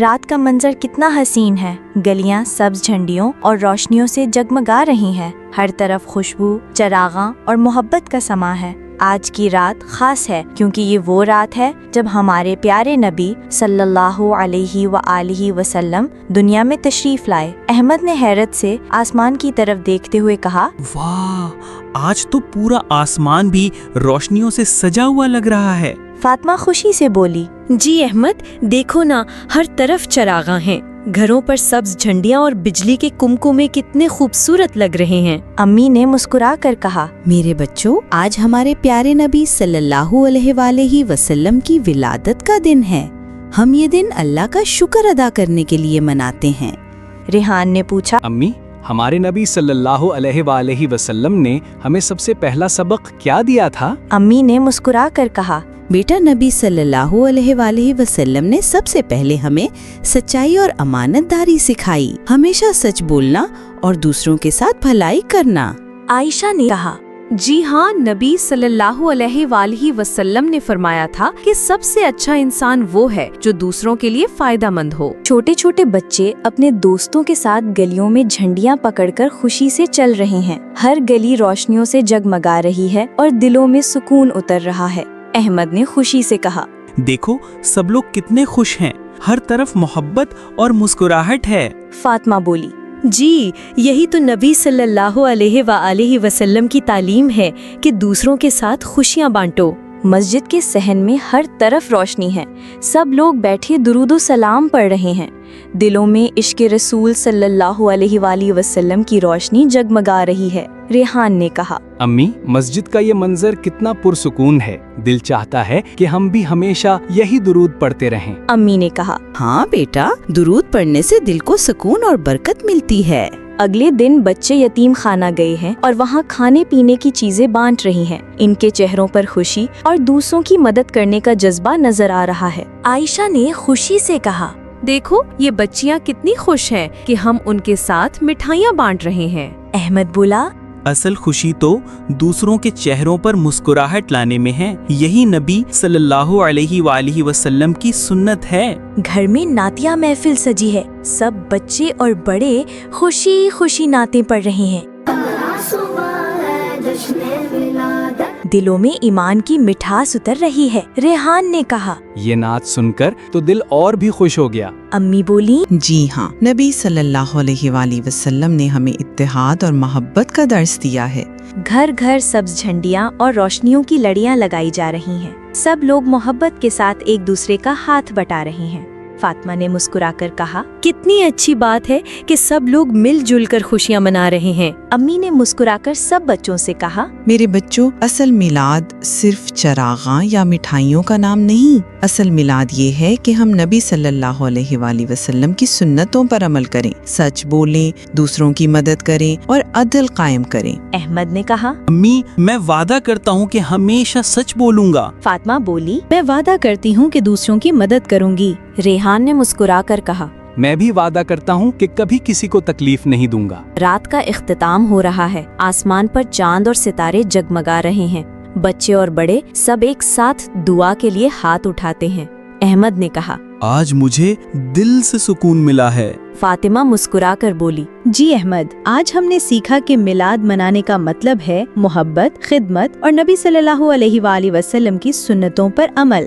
رات کا منظر کتنا حسین ہے، گلیاں سبز جھنڈیوں اور روشنیوں سے جگمگا رہی ہیں، ہر طرف خوشبو، چراغاں اور محبت کا سماں ہے۔ آج کی رات خاص ہے کیونکہ یہ وہ رات ہے جب ہمارے پیارے نبی صلی اللہ علیہ وآلہ وسلم دنیا میں تشریف لائے۔ احمد نے حیرت سے آسمان کی طرف دیکھتے ہوئے کہا، واہ، آج تو پورا آسمان بھی روشنیوں سے سجا ہوا لگ رہا ہے۔ فاطمہ خوشی سے بولی، جی احمد، دیکھو نا، ہر طرف چراغاں ہیں، گھروں پر سبز جھنڈیاں اور بجلی کے کمکمے کتنے خوبصورت لگ رہے ہیں۔ امی نے مسکرا کر کہا، میرے بچوں، آج ہمارے پیارے نبی صلی اللہ علیہ وآلہ وسلم کی ولادت کا دن ہے۔ ہم یہ دن اللہ کا شکر ادا کرنے کے لیے مناتے ہیں۔ ریحان نے پوچھا، امی، ہمارے نبی صلی اللہ علیہ وآلہ وسلم نے ہمیں سب سے پہلا سبق کیا دیا تھا؟ امی نے مسکرا کر کہا، بیٹا، نبی صلی اللہ علیہ وآلہ وسلم نے سب سے پہلے ہمیں سچائی اور امانت داری سکھائی، ہمیشہ سچ بولنا اور دوسروں کے ساتھ بھلائی کرنا۔ عائشہ نے کہا، جی ہاں، نبی صلی اللہ علیہ وآلہ وسلم نے فرمایا تھا کہ سب سے اچھا انسان وہ ہے جو دوسروں کے لیے فائدہ مند ہو۔ چھوٹے چھوٹے بچے اپنے دوستوں کے ساتھ گلیوں میں جھنڈیاں پکڑ کر خوشی سے چل رہے ہیں، ہر گلی روشنیوں سے جگمگا رہی ہے اور دلوں میں سکون اتر رہا ہے۔ احمد نے خوشی سے کہا، دیکھو سب لوگ کتنے خوش ہیں، ہر طرف محبت اور مسکراہٹ ہے۔ فاطمہ بولی، جی، یہی تو نبی صلی اللہ علیہ وآلہ وسلم کی تعلیم ہے کہ دوسروں کے ساتھ خوشیاں بانٹو۔ مسجد کے صحن میں ہر طرف روشنی ہے، سب لوگ بیٹھے درود و سلام پڑھ رہے ہیں، دلوں میں عشق رسول صلی اللہ علیہ وآلہ وسلم کی روشنی جگمگا رہی ہے۔ ریحان نے کہا، امی، مسجد کا یہ منظر کتنا پرسکون ہے، دل چاہتا ہے کہ ہم بھی ہمیشہ یہی درود پڑھتے رہیں۔ امی نے کہا، ہاں بیٹا، درود پڑھنے سے دل کو سکون اور برکت ملتی ہے۔ اگلے دن بچے یتیم خانہ گئے ہیں اور وہاں کھانے پینے کی چیزیں بانٹ رہی ہیں، ان کے چہروں پر خوشی اور دوسروں کی مدد کرنے کا جذبہ نظر آ رہا ہے۔ عائشہ نے خوشی سے کہا، دیکھو یہ بچیاں کتنی خوش ہیں کہ ہم ان کے ساتھ مٹھائیاں بانٹ رہے ہیں۔ احمد بولا، اصل خوشی تو دوسروں کے چہروں پر مسکراہٹ لانے میں ہے، یہی نبی صلی اللہ علیہ وآلہ وسلم کی سنت ہے۔ گھر میں نعتیہ محفل سجی ہے، سب بچے اور بڑے خوشی خوشی نعتیں پڑھ رہے ہیں، دلوں میں ایمان کی مٹھاس اتر رہی ہے۔ ریحان نے کہا، یہ نعت سن کر تو دل اور بھی خوش ہو گیا۔ امی بولی، جی ہاں، نبی صلی اللہ علیہ وآلہ وسلم نے ہمیں اتحاد اور محبت کا درس دیا ہے۔ گھر گھر سبز جھنڈیاں اور روشنیوں کی لڑیاں لگائی جا رہی ہیں، سب لوگ محبت کے ساتھ ایک دوسرے کا ہاتھ بٹا رہے ہیں۔ فاطمہ نے مسکرا کر کہا، کتنی اچھی بات ہے کہ سب لوگ مل جل کر خوشیاں منا رہے ہیں۔ امی نے مسکرا کر سب بچوں سے کہا، میرے بچوں، اصل میلاد صرف چراغاں یا مٹھائیوں کا نام نہیں، اصل میلاد یہ ہے کہ ہم نبی صلی اللہ علیہ وآلہ وسلم کی سنتوں پر عمل کریں، سچ بولیں، دوسروں کی مدد کریں اور عدل قائم کریں۔ احمد نے کہا، امی، میں وعدہ کرتا ہوں کہ ہمیشہ سچ بولوں گا۔ فاطمہ بولی، میں وعدہ کرتی ہوں کہ دوسروں کی مدد کروں گی۔ ریحان نے مسکرا کر کہا، میں بھی وعدہ کرتا ہوں کہ کبھی کسی کو تکلیف نہیں دوں گا۔ رات کا اختتام ہو رہا ہے، آسمان پر چاند اور ستارے جگمگا رہے ہیں، بچے اور بڑے سب ایک ساتھ دعا کے لیے ہاتھ اٹھاتے ہیں۔ احمد نے کہا، آج مجھے دل سے سکون ملا ہے۔ فاطمہ مسکرا کر بولی، جی احمد، آج ہم نے سیکھا کہ میلاد منانے کا مطلب ہے محبت، خدمت اور نبی صلی اللہ علیہ وآلہ وسلم کی سنتوں پر عمل۔